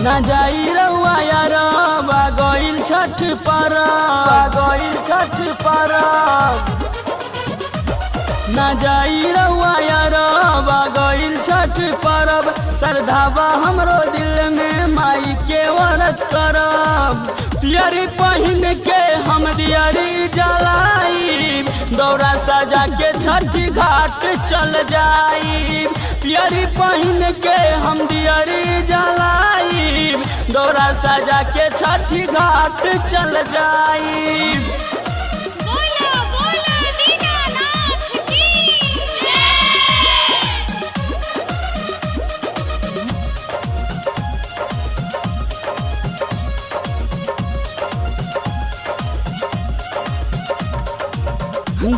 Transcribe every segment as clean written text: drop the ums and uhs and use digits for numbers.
ना जाई रउआ यार गइल छठ परब ना जाई रउआ यार गइल छठ परब श्रद्धावा हमरो दिल में माई के व्रत करब पियरी पहिन के हम दियरी जलाई दौरा सजा के छठ घाट चल जाई पियरी पहिन के हम दियरी जलाई दौरा सजा के छठ घाट चल जाई।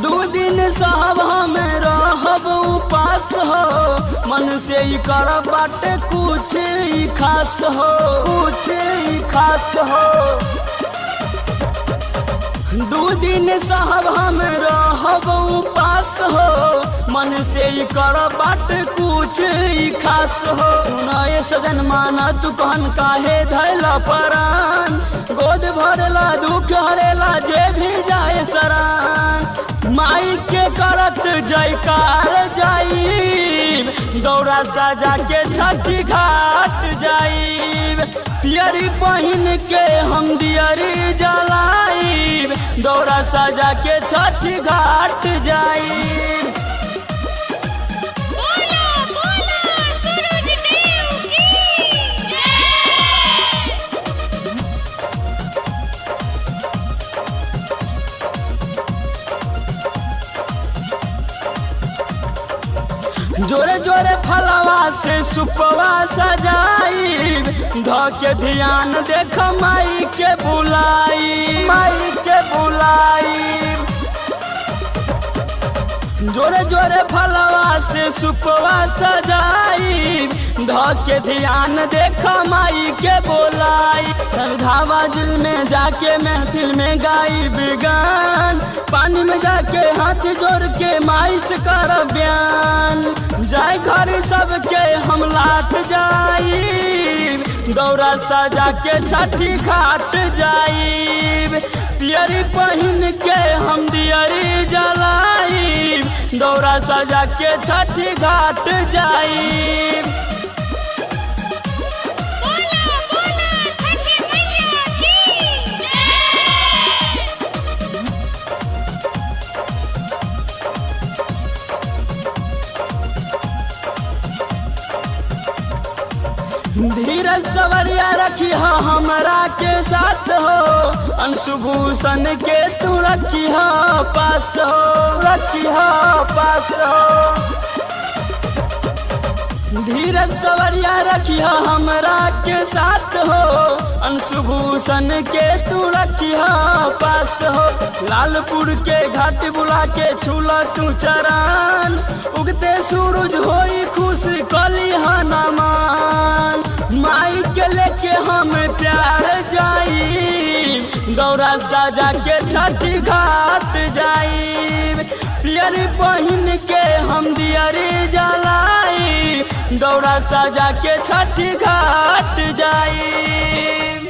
दू दिन साहब हमें रहब उपास हो मन से ही कर बाटे कुछ ही खास हो दू दिन साहब हमें रहब उपास हो मन से ही कर बाटे कुछ ही खास हो सुनाए सजन माना तू कहन काहे धैला परान गोद भरला दुख हरेला जे भी जाए सरान माई के करत जयकार जाई दौरा सजा के छठी घाट जाई पियरी पहिन के हम दियरी जलाई दौरा सजा के छठी घाट जाई। जोरे जोरे फलवा से सुपवा सजाई ध के ध्यान देख माई के बुलाई जोरे जोरे फलवा से सुपवा सजाई ध के ध्यान देख माई के बोलाई श्रद्धावा दिल में जाके महफिल में गाई बिगान पानी में जाके हाथ जोड़ के माई से कर बयान जाय घर सबके हम लाट जाई दौरा सजा के छठी घाट जाई पियरी पहिन के हम दियरी जलाई दौरा सजा के छठी घाट जाई। धीरज सवरिया रखी हो हमरा के साथ हो अंशुभूषण के तू रखी हो पास हो धीरज सवरिया रखी हो हमरा के साथ हो अंशुभूषण के तू रखी हो पास हो लालपुर के घाट बुला के छूला तू चरण उगते सूरज होई खुश कली हनुमान माई के लेके हम प्यार जाई दौरा सजा के छठी घाट जाई पियरी पहिन के हम दियरी जलाई दौरा सजा के छठी घाट जाई।